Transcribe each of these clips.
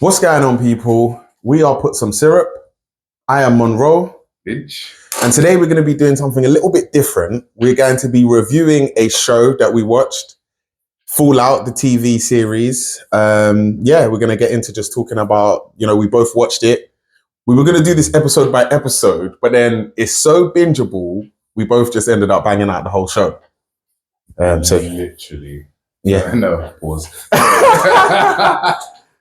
What's going on, people? We are Put Some Syrup. I am Monroe. Bitch. And today we're going to be doing something a little bit different. We're going to be reviewing a show that we watched, Fallout, the TV series. We're going to get into just talking about, we both watched it. We were going to do this episode by episode, but then it's so bingeable, we both just ended up banging out the whole show. Literally. Yeah. No, pause.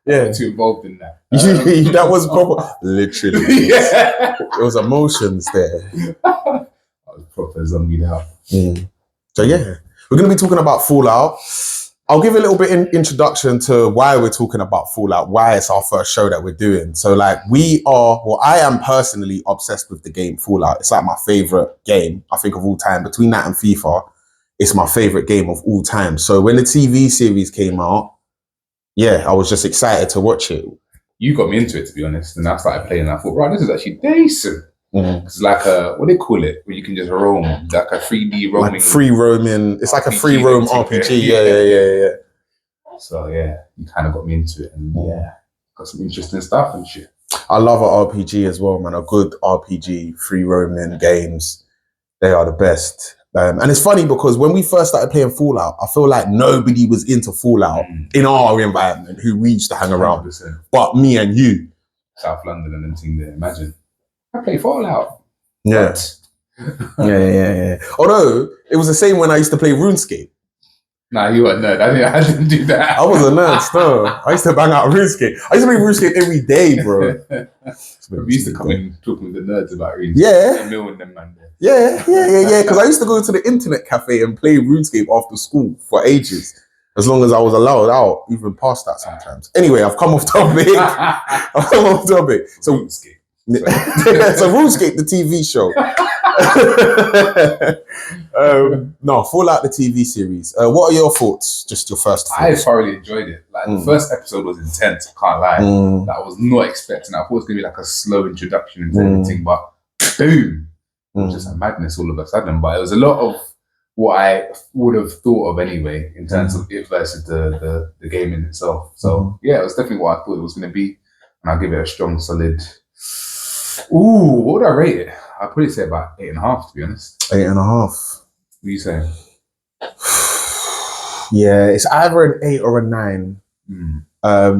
Yeah. Too involved in that. That was proper. Literally. Yeah. There was emotions there. I was proper zombied out. So yeah, we're going to be talking about Fallout. I'll give a little bit introduction to why we're talking about Fallout, why it's our first show that we're doing. So I am personally obsessed with the game Fallout. It's like my favorite game, I think, of all time. Between that and FIFA, it's my favorite game of all time. So when the TV series came out, I was just excited to watch it. You got me into it, to be honest, and I started playing and I thought, right, this is actually decent. It's like what do they call it? Where you can just roam, like a 3D roaming. Like free roaming. It's like a free roam RPG. Yeah. So yeah, you kind of got me into it, and got some interesting stuff and shit. I love an RPG as well, man. A good RPG, free roaming games. They are the best. And it's funny because when we first started playing Fallout, I feel like nobody was into Fallout in our environment who we used to hang around 100%. but me and you. South London and them things there. Imagine. I play Fallout. Yeah. Yeah. Although, it was the same when I used to play RuneScape. Nah, you were a nerd. I didn't do that. I was a nerd still. I used to bang out RuneScape. I used to play RuneScape every day, bro. We used to come in talking with the nerds about RuneScape. Yeah. Emil and them, man. Yeah. Because I used to go to the internet cafe and play RuneScape after school for ages. As long as I was allowed out, even past that sometimes. Anyway, I've come off topic. So RuneScape. So RuneScape, the TV show. Fallout, the TV series. What are your thoughts? Just your first thoughts. I thoroughly enjoyed it. Like the first episode was intense. I can't lie. That I was not expecting. I thought it was gonna be like a slow introduction into everything, but boom, it was just a madness all of a sudden. But it was a lot of what I would have thought of anyway in terms of it versus the game in itself. So yeah, it was definitely what I thought it was gonna be, and I'll give it a strong, solid. Ooh, what would I rate it? I'd probably say about 8.5, to be honest. 8.5. What are you saying? Yeah, it's either an 8 or a 9.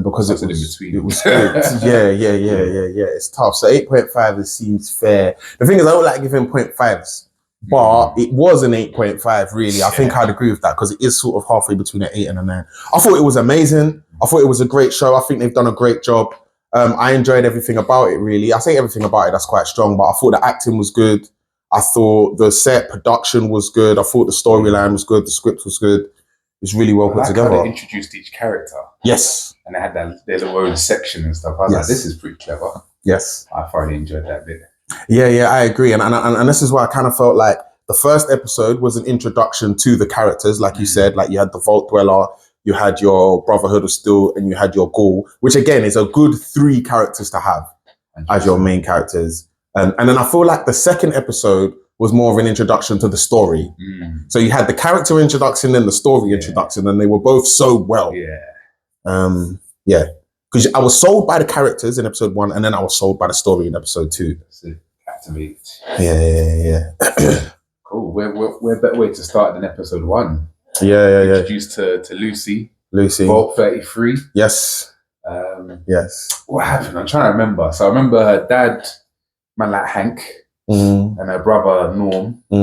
Because it was in between. It was good. Yeah. It's tough. So 8.5 seems fair. The thing is, I don't like giving 0.5s, but it was an 8.5. Really, I think I'd agree with that because it is sort of halfway between an 8 and a 9. I thought it was amazing. I thought it was a great show. I think they've done a great job. I enjoyed everything about it, really. I say everything about it, that's quite strong, but I thought the acting was good. I thought the set production was good. I thought the storyline was good. The script was good. It was really well put together. How they introduced each character. Yes. And they had their own section and stuff. I was like, this is pretty clever. Yes. I thoroughly enjoyed that bit. Yeah, I agree. And this is why I kind of felt like the first episode was an introduction to the characters, like you said. Like you had the Vault Dweller, you had your Brotherhood of Steel, and you had your Ghoul, which again is a good 3 characters to have as your main characters. And then I feel like the second episode was more of an introduction to the story. So you had the character introduction and the story introduction, and they were both so well. Because I was sold by the characters in episode 1, and then I was sold by the story in episode 2. That's it. Captivate. Yeah. Cool. We're better way to start than episode 1. Yeah. Introduced to Lucy. Vault 33. Yes. Yes. What happened? I'm trying to remember. So I remember her dad, man like Hank, and her brother Norm. Go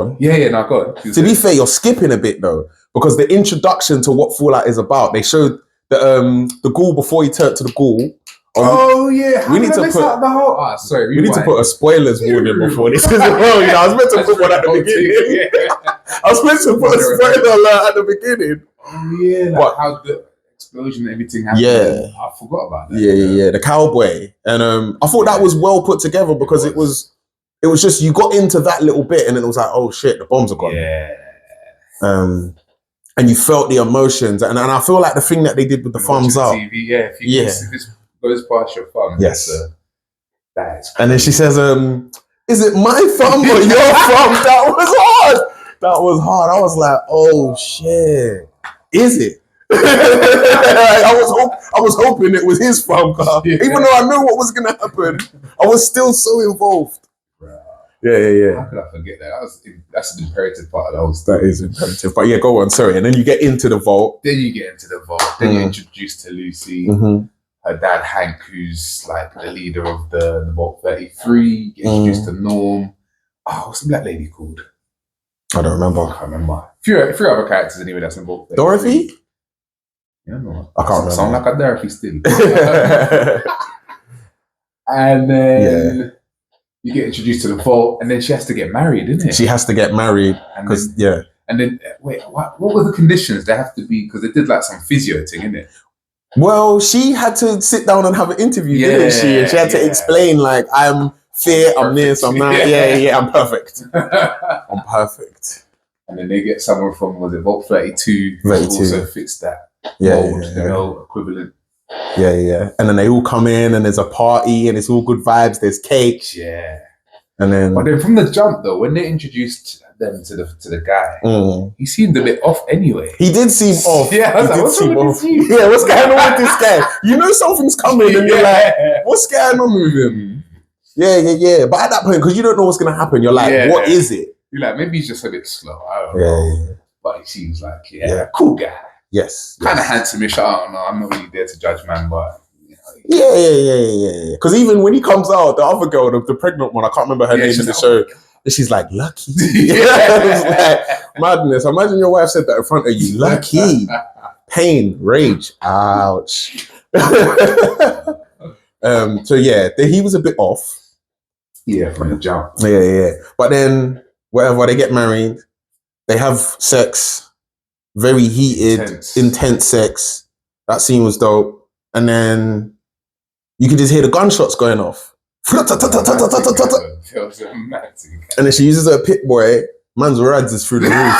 on. Yeah, no, go on. To be fair, you're skipping a bit though, because the introduction to what Fallout is about, they showed the Ghoul before he turned to the Ghoul. We need to put the whole. Sorry, we need to put a spoilers warning before this as well. I was meant to put one at the beginning. I was meant to put a spoiler alert at the beginning. Oh yeah, like how the explosion and everything happened. Yeah, I forgot about that. Yeah. The cowboy, and I thought that was well put together because it was just you got into that little bit and then it was like, oh shit, the bombs are gone. Yeah. And you felt the emotions, and I feel like the thing that they did with the thumbs up. TV, if this goes past your thumb, yes, that is. And then she says, "Is it my thumb or your thumb?" That was hard. I was like, "Oh shit, is it?" I was hoping it was his farm car, Yeah. even though I knew what was gonna happen. I was still so involved. Yeah. How could I forget that? That's an imperative part of the whole story. That is imperative. But yeah, go on. Sorry. And then you get into the vault. Then you get into the vault. Then you're introduced to Lucy. Mm-hmm. Her dad Hank, who's like the leader of the Vault 33. Get introduced to Norm. Oh, what's the black lady called? I don't remember. I can't remember. A few other characters anyway that's in Vault 33. Dorothy? Yeah, no. I can't remember. Sound like a Dorothy still. And then you get introduced to the vault, and then she has to get married, isn't it? She has to get married because And then wait, what were the conditions? They have to be because they did like some physio thing, innit? Well, she had to sit down and have an interview, didn't she? And she had to explain like, I'm fit, I'm this, I'm that. Yeah, I'm perfect. I'm perfect. And then they get someone from Vault 32 who also fits that mold, equivalent. Yeah. And then they all come in and there's a party and it's all good vibes. There's cake. Yeah. And then, but then from the jump though, when they introduced them to the guy, he seemed a bit off anyway. He did seem off. Yeah, I was like, what's wrong with you? Yeah, what's going on with this guy? You know something's coming and you're like, what's going on with him? Yeah. But at that point, because you don't know what's going to happen, you're like, what is it? You're like, maybe he's just a bit slow. I don't know. Yeah. But he seems like, cool guy. Yes. Kind of handsome-ish. I don't know. I'm not really there to judge, man, but... Yeah. Because even when he comes out, the other girl, the pregnant one, I can't remember her name in the show, and she's like, lucky. It's like, madness. Imagine your wife said that in front of you. Lucky. Pain, rage. Ouch. So yeah, he was a bit off. Yeah, from the jump. Yeah. But then, whatever, they get married, they have sex, very heated, intense sex. That scene was dope. And then you can just hear the gunshots going off. And then she uses her pit boy. Man's rads is through the roof.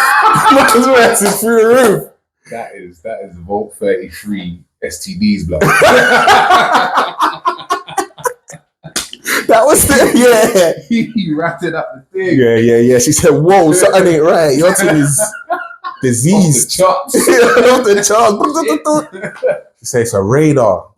Man's rads is through the roof. That is Vault 33 STDs, blood. That was He ratted up the thing. Yeah. She said, "Whoa, something ain't right. Your thing is diseased." Off the charts. She said it's a radar.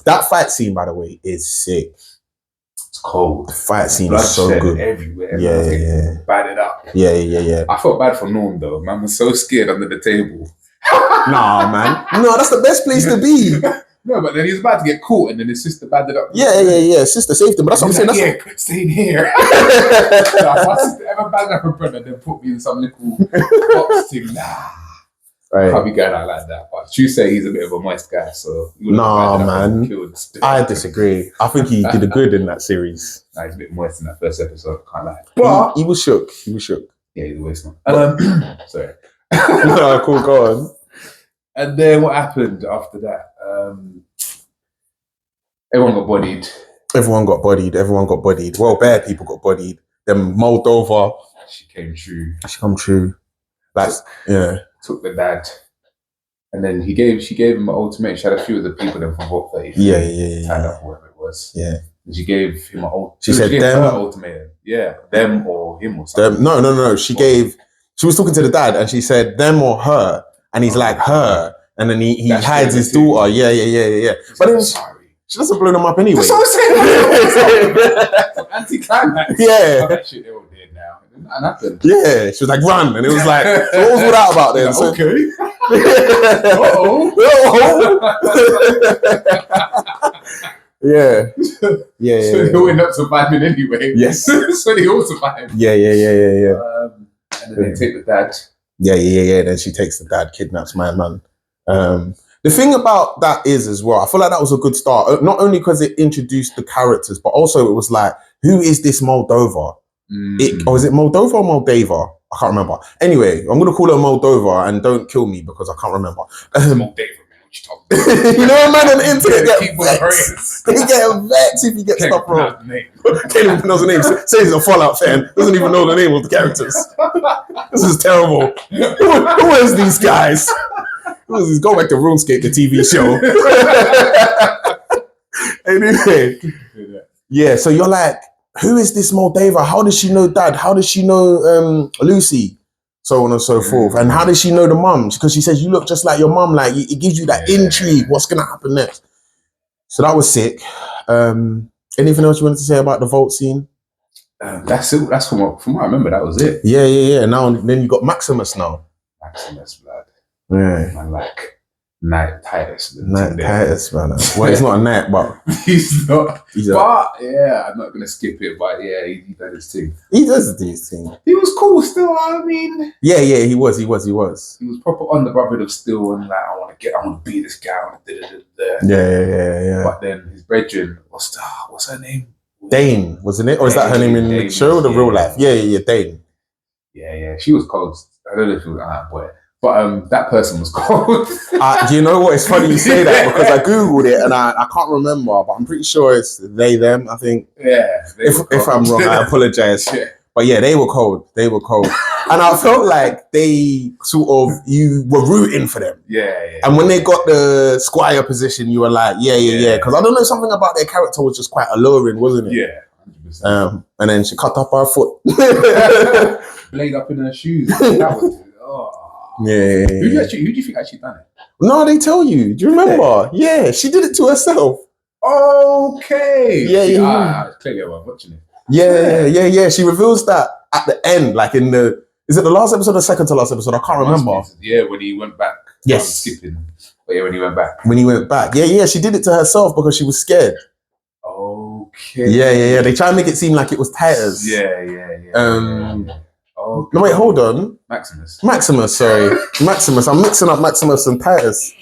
That fight scene, by the way, is sick. It's cold. The fight scene is so good. Everywhere. Yeah. Bad it up. Yeah. I felt bad for Norm though. Man was so scared under the table. Nah, man. No, that's the best place to be. No, but then he was about to get caught, and then his sister batted up. Yeah. Sister saved him, but that's what I'm saying. Stay in here. If my sister ever banged up her brother, then put me in some little box thing. Nah. Right. Can't be going out like that. But you say he's a bit of a moist guy, so nah, man. I disagree. I think he did a good in that series. Nah, he's a bit moist in that first episode. Can't lie. But he was shook. Yeah, he's always not. Sorry. No, cool. Go on. And then what happened after that? Everyone got bodied. Everyone got bodied. Well, bad people got bodied. Then Moldova. She came true. Like, Took the dad. And then she gave him an ultimatum. She had a few of the people then from Vault 33. Yeah. Tied up or whatever it was. Yeah. And she gave him an ultimatum. She said them. Ultimatum. Yeah. Them or him or something. No. She was talking to the dad and she said them or her. And he's like, her. And then he hides his daughter. Yeah. But then she doesn't blow them up anyway. That's what I'm saying. Anti-climax. Yeah. That shit, they all dead now. And happened. Yeah. She was like, run. And it was like, so what was all that about then? Like, okay. Yeah. So they all end up surviving anyway. Yes. So they all survived. Yeah. And then they take the dad. Yeah. Then she takes the dad, kidnaps my man. The thing about that is as well, I feel like that was a good start. Not only because it introduced the characters, but also it was like, who is this Moldova? Is it Moldova or Moldava? I can't remember. Anyway, I'm going to call her Moldova and don't kill me because I can't remember. Moldava, man. What you talking about? You know, man on the internet get vexed. They get vexed if you get stuff wrong. Can't even pronounce the name. Says he's a Fallout fan. Doesn't even know the name of the characters. This is terrible. Who is these guys? Go back to RuneScape, the TV show. Anyway. Yeah, so you're like, who is this Moldava? How does she know Dad? How does she know Lucy? so on and so forth. And how does she know the mum? Because she says, you look just like your mum. Like, it gives you that intrigue. What's going to happen next? So that was sick. Anything else you wanted to say about the vault scene? That's it. That's from what I remember. That was it. Yeah. Now, then you got Maximus now. Maximus, blood. Yeah. Man, like Knight Titus. Knight Titus, man. Well, he's not a knight, but he's not. But yeah, I'm not gonna skip it. But yeah, he did his thing. He does his thing. He was cool still. I mean, yeah, he was. He was proper on the brotherhood of still, and like, I want to beat this guy. Yeah. But then his brethren, what's her name? Dane, wasn't it? Or is that her name in the show or the real life? Yeah, Dane. Yeah. She was cold. I don't know if it was boy. But that person was cold. Do you know what? It's funny you say that because I googled it and I can't remember, but I'm pretty sure it's they, them. I think. Yeah. If I'm wrong, I apologize. Yeah. But yeah, they were cold. And I felt like they you were rooting for them. Yeah. And when they got the squire position, you were like, yeah. Because I don't know, something about their character was just quite alluring, wasn't it? Yeah. 100%. And then she cut up her foot. Blade up in her shoes. That was. Yeah. Who do you think actually done it? No, they tell you. Do you remember? Yeah, she did it to herself. Okay. Yeah. Clearly, I was watching it. Yeah. She reveals that at the end, like is it the last episode or second to last episode? I can't remember. Yeah, when he went back. Yes. Skipping. But yeah, when he went back. Yeah, she did it to herself because she was scared. Okay. Yeah. They try and make it seem like it was Titus. Yeah. Okay. No, wait, hold on. Maximus, sorry. Maximus. I'm mixing up Maximus and Titus.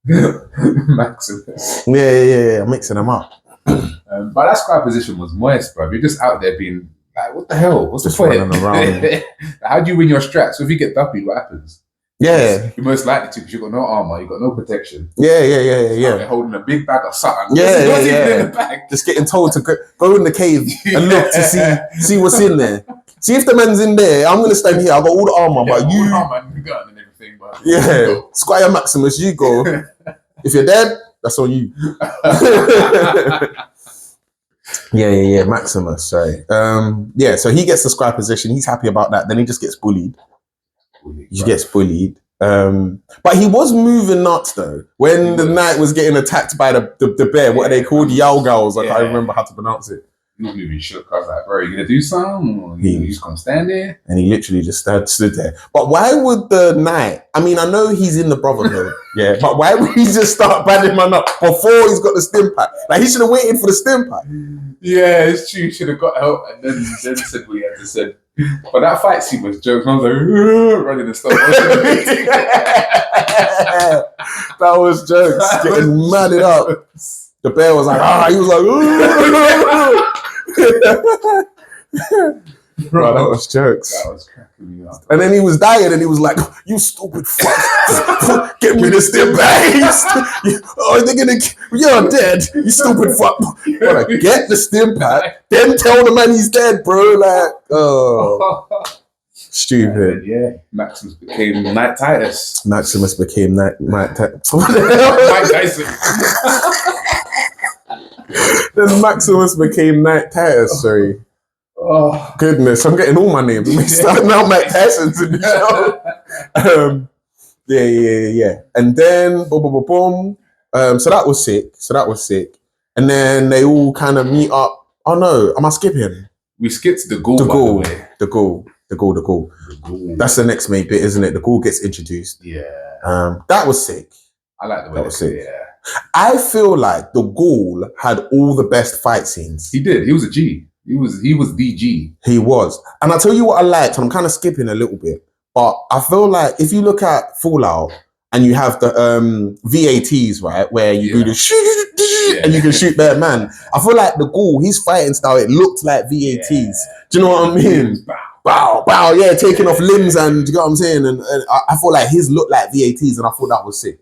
Maximus. Yeah. I'm mixing them up. But that squad position was moist, bro. You're just out there being like, what the hell? What's just the point? Running around. How do you win your strats? So if you get duppied, what happens? Yeah. You're most likely to because you've got no armor, you've got no protection. Yeah. They're holding a big bag of something. Yeah. In the bag. Just getting told to go in the cave and look to see what's in there. See if the man's in there. I'm gonna stand here. I got all the armor, but you. Armor and gun and everything, but Squire Maximus, you go. If you're dead, that's on you. Yeah. Maximus, sorry. So he gets the squire position. He's happy about that. Then he just gets bullied. But he was moving nuts though. When the knight was getting attacked by the bear, what are they called? Yalgals. I can't remember how to pronounce it. He was moving shook. I was like, bro, you gonna do something? Or you just gonna stand there? And he literally just stood there. But why would the knight? I mean, I know he's in the brotherhood, but why would he just start banding man up before he's got the stim pack? Like, he should have waited for the stim pack. Yeah, it's true. He should have got help and then said what he had to say. But that fight scene was jokes. I was like, running and stuff. That was jokes. Getting madded up. The bear was like, he was like, Bro, that was jokes. That was cracking me up. And then he was dying and he was like, you stupid fuck. Get me the stim pack. You're dead. You stupid fuck. Brother, get the stim pack. Then tell the man he's dead, bro. Like, stupid. Yeah. Maximus became Knight Titus. Mike Tyson. Then Maximus became Knight Titus, sorry. Oh goodness, I'm getting all my names mixed up now. Mike Tyson's in the show. Yeah. And then boom. So that was sick. And then they all kind of meet up. Oh no, am I skipping? We skipped the Ghoul. The Ghoul. That's the next main bit, isn't it? The Ghoul gets introduced. Yeah. That was sick. I like the way that was sick. Yeah. I feel like the Ghoul had all the best fight scenes. He did. He was a G. He was the G. He was. And I'll tell you what I liked, and I'm kind of skipping a little bit, but I feel like if you look at Fallout and you have the VATs, right, where you do the shoot and you can shoot their man, I feel like the Ghoul, his fighting style, it looked like VATs. Yeah. Do you know what I mean? Bow, taking off limbs, and do you know what I'm saying? And I feel like his looked like VATs, and I thought that was sick.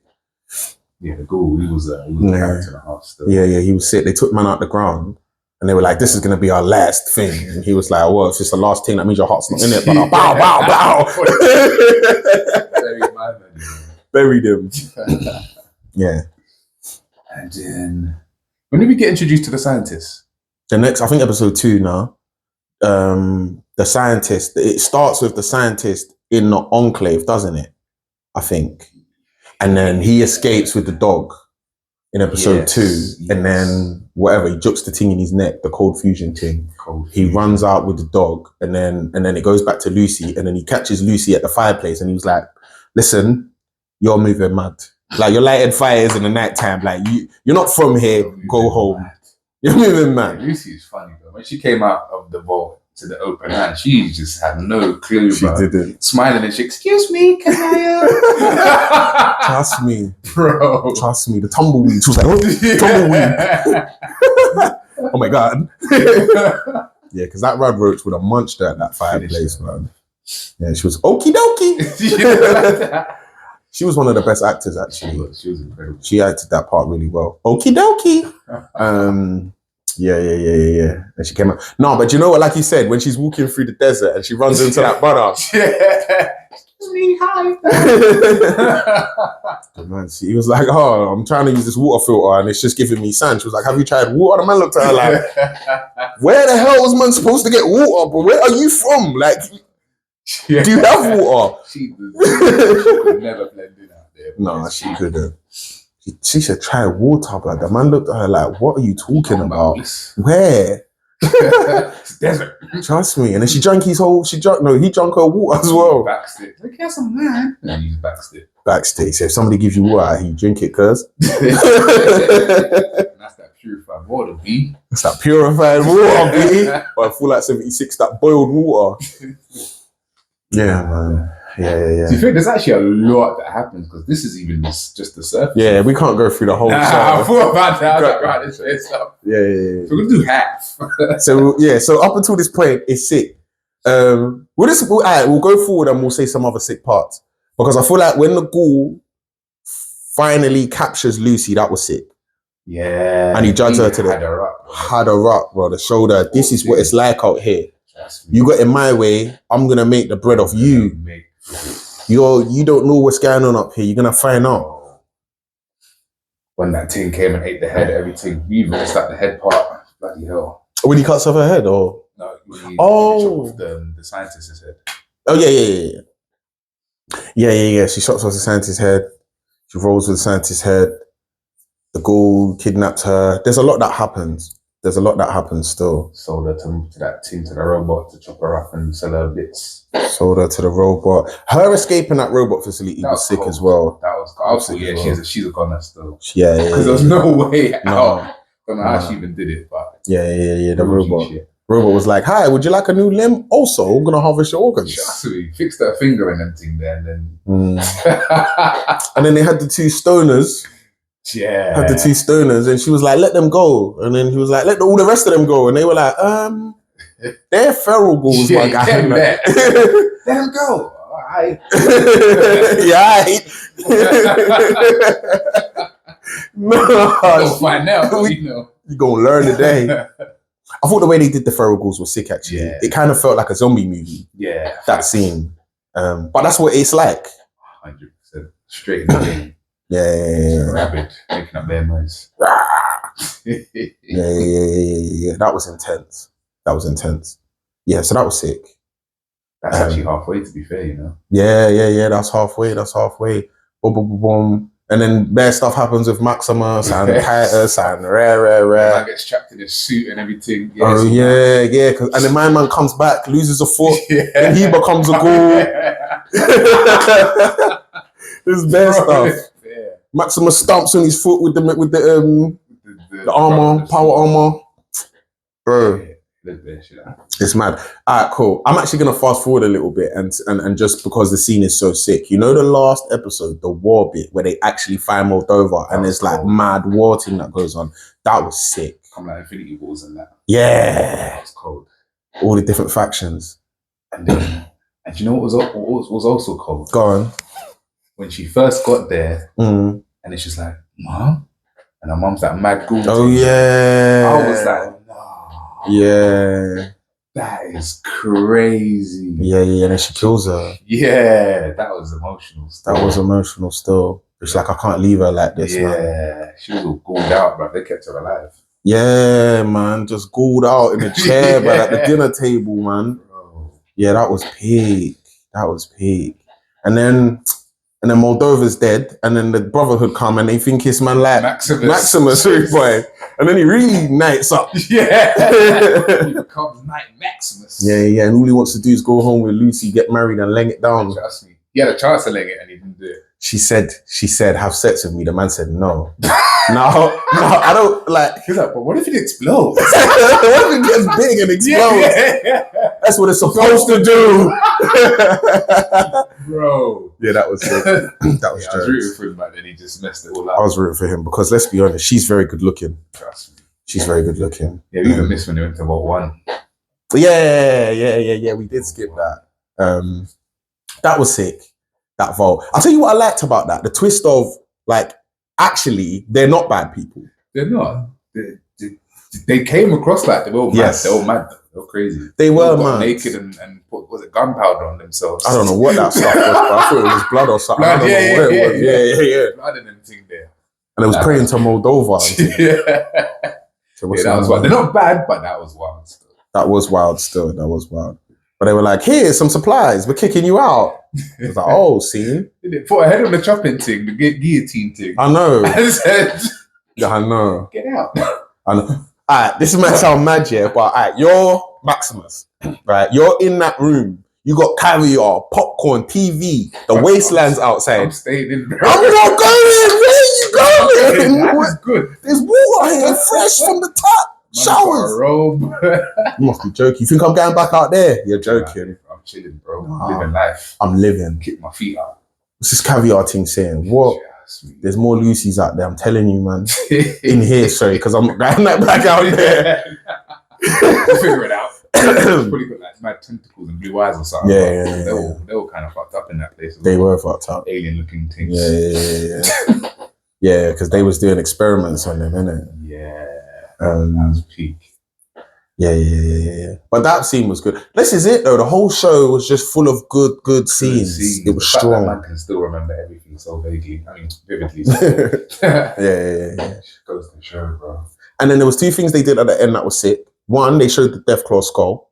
Yeah, the Ghoul, he was a character and a half still. Yeah, he was sick. They took man out the ground. And they were like, this is going to be our last thing. And he was like, well, if it's the last thing, that means your heart's not in it. But bow. Buried him. Yeah. And then, when did we get introduced to the scientists? The next, I think episode 2 now. The scientist, it starts with the scientist in the Enclave, doesn't it? I think. And then he escapes with the dog in episode 2. And then whatever, he jukes the thing in his neck, the cold fusion thing. He runs out with the dog, and then it goes back to Lucy, and then he catches Lucy at the fireplace, and he was like, listen, you're moving mad. Like, you're lighting fires in the nighttime. Like, you're not from here, go home. Mad. You're moving mad. Yeah, Lucy is funny though. When she came out of the vault to the open hand, she just had no clue. She didn't. Smiling and she, excuse me, can I? Trust me, bro. Trust me. The tumbleweed. She was like, oh, tumbleweed. Oh my God. Yeah, because that Rad Roach would have munched her at that fireplace, man. Yeah, she was okie dokie. She was one of the best actors, actually. She was incredible. She acted that part really well. Okie dokie. Yeah. And she came out. No, but you know what? Like you said, when she's walking through the desert and she runs into that brother. Excuse me, hi. Man, he was like, oh, I'm trying to use this water filter and it's just giving me sand. She was like, have you tried water? The man looked at her like, where the hell was man supposed to get water? But where are you from? Like, do you have water? She could never blend in out there. No, she couldn't. She said, try water, but the man looked at her like, what are you talking about? Where? It's desert. Trust me. And then he drank her water as well. Backstitch. Look, here's some man. And he's backstitch. Backstitch. So if somebody gives you water, you drink it, cuz. That's that purified water, B. It's that purified water, B. Or Full Out 76, that boiled water. Yeah, man. Yeah. Do you think there's actually a lot that happens? Because this is even just the surface. Yeah, we can't go through the whole show. I thought about that. I was like, this shit stuff. Yeah. So we're going to do half. So up until this point, it's sick. We'll go forward and we'll say some other sick parts. Because I feel like when the ghoul finally captures Lucy, that was sick. Yeah. And he dragged her to had her up, bro. The shoulder. This is what it's like out here. You got in my way, I'm gonna make the bread off you. You don't know what's going on up here. You're gonna find out. When that thing came and ate the head, everything, you even missed out the head part. Bloody hell. When he cuts off her head, or no, when he chop off the scientist's head. Oh yeah. She chops off the scientist's head. She rolls with the scientist's head. The ghoul kidnaps her. There's a lot that happens. Still. Sold her to that team, to the robot, to chop her up and sell her bits. Sold her to the robot. Her escaping that robot facility was sick as well. That was cool. Yeah, she's a goner still. Yeah. Because there's no way out. I don't know how she even did it, but yeah. The robot was like, "Hi, would you like a new limb? Also, I'm gonna harvest your organs." So he fixed her finger and everything there, and then and then they had the two stoners. Yeah. Had the two stoners, and she was like, let them go. And then he was like, let all the rest of them go. And they were like, they're feral ghouls, my guy. Let them go. All right. Yeah, no. We'll find out. You're going to learn today. I thought the way they did the feral ghouls was sick, actually. Yeah. It kind of felt like a zombie movie. Yeah. That scene. But that's what it's like. 100%. Straight in the game. Yeah. Rabid, making up their noise. Yeah. That was intense. Yeah, so that was sick. That's actually halfway, to be fair, you know. Yeah. That's halfway. Boom. And then bad stuff happens with Maximus and Titus and rare. Man gets trapped in his suit and everything. Yeah, yeah. And then my man comes back, loses a foot, and he becomes a ghoul. This bad stuff. Maximus stomps on his foot with the armor, power armor. Bro, it's mad. Alright, cool. I'm actually gonna fast forward a little bit and just because the scene is so sick. You know the last episode, the war bit where they actually find Moldova and there's like mad war thing that goes on. That was sick. I'm like Infinity Wars and that. Yeah. It's cold. All the different factions. And you know what was also cold? Go on. When she first got there, and it's just like, Mom? And her mom's that mad ghoul. Oh, yeah. I was like, no. Yeah. That is crazy. Yeah. And then she kills her. Yeah, that was emotional still. That was emotional still. It's like, I can't leave her like this, man. Yeah, she was all ghouled out, bro. They kept her alive. Yeah, man. Just ghouled out in a chair, but at the dinner table, man. Bro. Yeah, that was peak. That was peak. And then Moldova's dead, and then the Brotherhood come and they think it's man like Maximus, boy. And then he really nights up. Yeah. He becomes Knight Maximus. Yeah. And all he wants to do is go home with Lucy, get married, and laying it down. Trust me. He had a chance to leg it and he didn't do it. She said, have sex with me. The man said, no. No, I don't like. He's like, but what if it explodes? What if it gets big and explodes? Yeah. That's what it's supposed to do. Bro. Yeah, that was good. That was I was rooting for him, but then he just messed it all up. I was rooting for him because let's be honest, she's very good looking. Trust me. She's very good looking. Yeah, we even missed when they went to Vault 1. Yeah. We did skip that. That was sick. That vault. I'll tell you what I liked about that. The twist of like, actually, they're not bad people. They're not. They came across like they were all mad. Yes. They were mad. They were crazy. They were got mad. naked and put, was it gunpowder on themselves? I don't know what that stuff was, but I thought it was blood or something. I don't know what it was. Yeah. Blood and everything there. And it was praying to Moldova. Yeah. So That was wild. They're not bad, but that was wild still. That was wild still. That was wild. But they were like, here's some supplies. We're kicking you out. I was like, oh, see? They put a head on the chopping thing, the guillotine thing. I know. And said, I know. get out. I know. Alright, this might sound mad, yeah, but alright, you're Maximus, right? You're in that room. You got caviar, popcorn, TV, the wasteland's outside. I'm staying in. I'm not going! Where are you going? That was good. There's water here, fresh from the tap. Showers. A robe. You must be joking. You think I'm going back out there? You're joking. I'm chilling, bro. I'm living life. I'm living. Kick my feet up. What's this caviar thing saying? What? There's more Lucy's out there. I'm telling you, man. In here, sorry, because I'm not going back out there. We'll figure it out. Probably got like mad tentacles and blue eyes or something. Yeah. They were kind of fucked up in that place. They were fucked up. Alien looking things. Yeah. Yeah, because they was doing experiments on them, innit? Yeah. That was peak. Yeah. But that scene was good. This is it though. The whole show was just full of good scenes. It was strong. Man can still remember everything so vaguely. I mean, vividly. Yeah. Goes to show, bro. And then there was two things they did at the end that was sick. One, they showed the Deathclaw skull.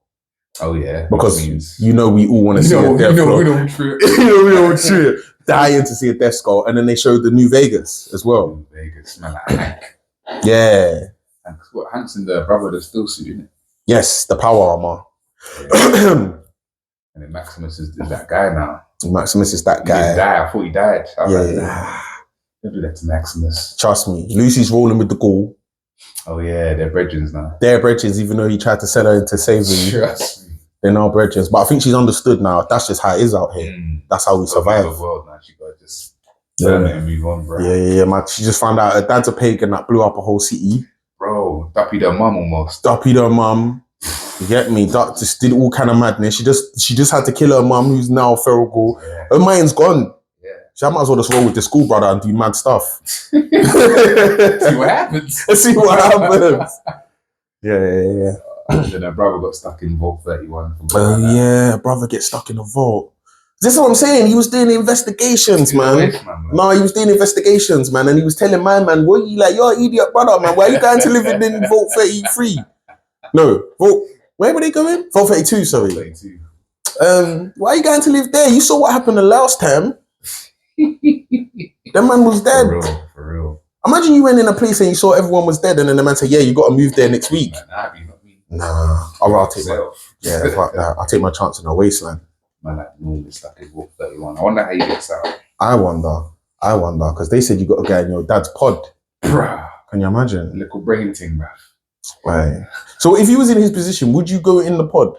Oh yeah, because we all want to see a Deathclaw. We don't true. We don't true. Dying to see a Death Skull, and then they showed the New Vegas as well. New Vegas, man, like Hank. Yeah. Hank's in the brother that's still suit, isn't it? Yes, the power armor. Yeah. And then Maximus is that guy now. Maximus is that He guy. didn't die. I thought he died. I was Yeah. like, don't do that to Maximus. Trust me, Lucy's rolling with the ghoul. Oh yeah, they're brethren now. They're brethren, even though he tried to sell her into slavery. Trust me. They're now brethren. But I think she's understood now. That's just how it is out here. That's how we survive. The world now. She got to just learn it and move on, bro. Yeah, man. She just found out her dad's a pagan that blew up a whole city. Bro, Duppy their mum almost. Duppy their mum. You get me? Duck just did all kind of madness. She just had to kill her mum, who's now a feral ghoul. Yeah. Her mind's gone. Yeah. So I might as well just roll with the school brother and do mad stuff. See what happens. See what happens. Yeah. Then her brother got stuck in Vault 31. Yeah, brother gets stuck in a vault. This is what I'm saying. He was doing investigations, man. No, he was doing investigations, man. And he was telling my man, what you like, you're an idiot brother, man. Why are you going to live in Vault 33? No, Vault, where were they going? Vault 32, sorry. 32. Why are you going to live there? You saw what happened the last time. That man was dead. For real. Imagine you went in a place and you saw everyone was dead and then the man said, yeah, you got to move there next week. Nah, I'll take fuck that. I'll take my chance in a wasteland. Man, like it's like a Vault 31. I wonder how he gets out. I wonder, because they said you got to get in your dad's pod. Bruh. Can you imagine? Little brain thing, bruh. Right. So if you was in his position, would you go in the pod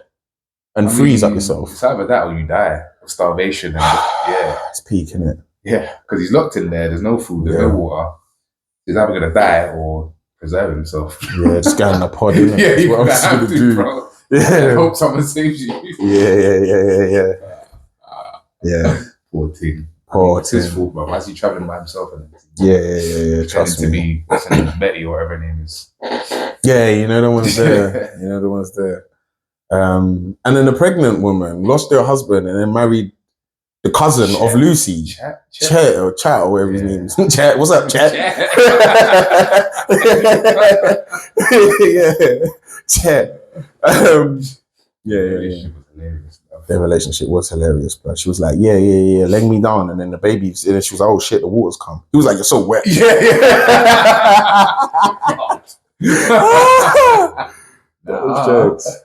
and freeze up yourself? It's either that or you die of starvation. And yeah. It's peak, isn't it? Yeah, because he's locked in there. There's no food, there's no water. He's either going to die or preserve himself. Yeah, just go in the pod, innit? Yeah, that's what I'm just going to do. Bro. Yeah. I hope someone saves you. Yeah. Poor thing. It's his fault, bro. Why is he traveling by himself? Yeah. Trust me. To be, what's her name, Betty or whatever her name is. Yeah, you know the one's there. And then the pregnant woman lost her husband and then married the cousin of Lucy. Chet or whatever his name is. Chet, what's up, Chet? Yeah. Chet. Yeah. Was hilarious. Their relationship was hilarious, but she was like, yeah, leg me down. And then the baby, and then she was like, oh shit, the water's come. He was like, you're so wet. That was jokes.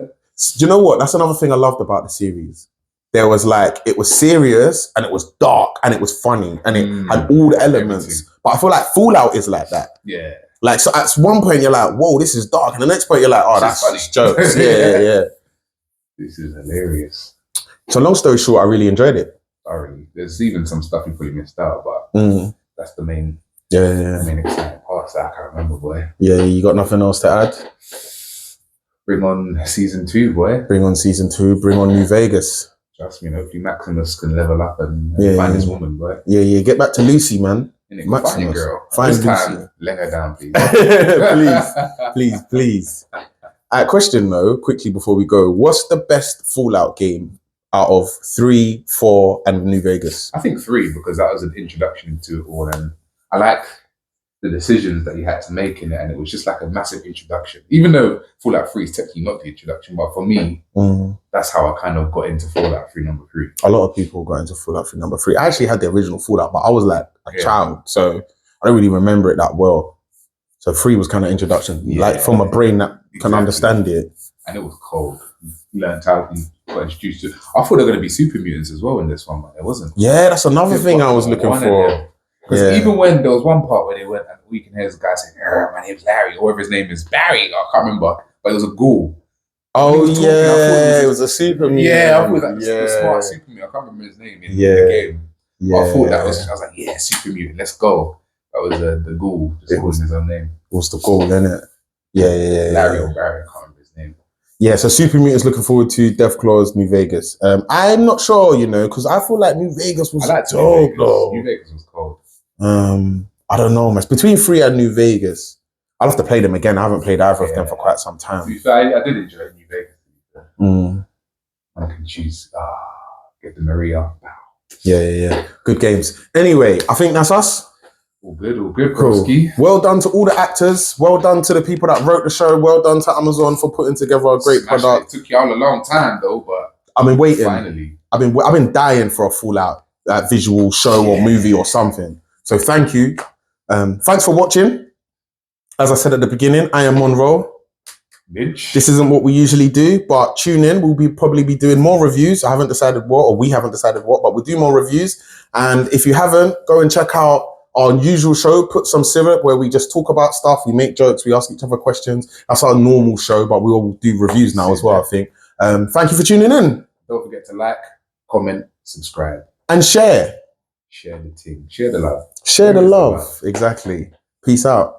Do you know what? That's another thing I loved about the series. There was like, it was serious and it was dark and it was funny and it had all the elements. Everything. But I feel like Fallout is like that. Yeah. Like, so at one point you're like, whoa, this is dark. And the next point you're like, oh, This is that's funny. jokes. Yeah. This is hilarious. So long story short, I really enjoyed it. Sorry. There's even some stuff you probably missed out, but that's the main exciting parts that I can't remember, boy. Yeah, you got nothing else to add? Bring on season 2, boy. Bring on season 2, bring on New Vegas. Trust me, hopefully Maximus can level up and find his woman, boy. Yeah, get back to Lucy, man. Maximus. Find your girl. Find this Lucy. time, let her down, please. please. Question though, quickly before we go. What's the best Fallout game out of 3, 4, and New Vegas? I think 3, because that was an introduction to it all, and I like the decisions that you had to make in it, and it was just like a massive introduction. Even though Fallout 3 is technically not the introduction, but for me, that's how I kind of got into Fallout 3 number 3. A lot of people got into Fallout 3 number 3. I actually had the original Fallout, but I was like a child, so I don't really remember it that well. So 3 was kind of introduction, like from a brain that can understand it. And it was cold. You learned how you got introduced to. I thought there were going to be super mutants as well in this one, but there wasn't. Yeah, that's another thing I was looking for. Because even when there was one part where they went and we can hear this guy saying, my name's Larry, or whatever his name is, Barry, I can't remember, but it was a ghoul. Oh, it was a super mutant. Yeah, I thought it was a smart super mutant. I can't remember his name in the game. Yeah. But I thought I was like, yeah, super mutant, let's go. That was the ghoul, just calling his own name. It was the ghoul, innit? Yeah. Larry or Barry, I can't remember his name. Yeah, so Super Mutants looking forward to Deathclaws New Vegas. I'm not sure, because I feel like New Vegas was dope, though. New Vegas was cold. I don't know, man. It's between 3 and New Vegas. I'll have to play them again. I haven't played either of them for quite some time. I did enjoy New Vegas. I can choose. Get the Maria. Yeah. Good games. Anyway, I think that's us. All good, Broski. Well done to all the actors. Well done to the people that wrote the show. Well done to Amazon for putting together a great product. It took y'all a long time though, but I've been waiting. Finally, I've been dying for a Fallout visual show or movie or something. So thank you. Thanks for watching. As I said at the beginning, I am Monroe. Mitch. This isn't what we usually do, but tune in. We'll probably be doing more reviews. I haven't decided what, or we haven't decided what, but we'll do more reviews. And if you haven't, go and check out our usual show, Put Some Syrup, where we just talk about stuff, we make jokes, we ask each other questions. That's our normal show, but we will do reviews now as well, I think. Thank you for tuning in. Don't forget to like, comment, subscribe. And share. Share the thing. Share the love. Share the love. Exactly. Peace out.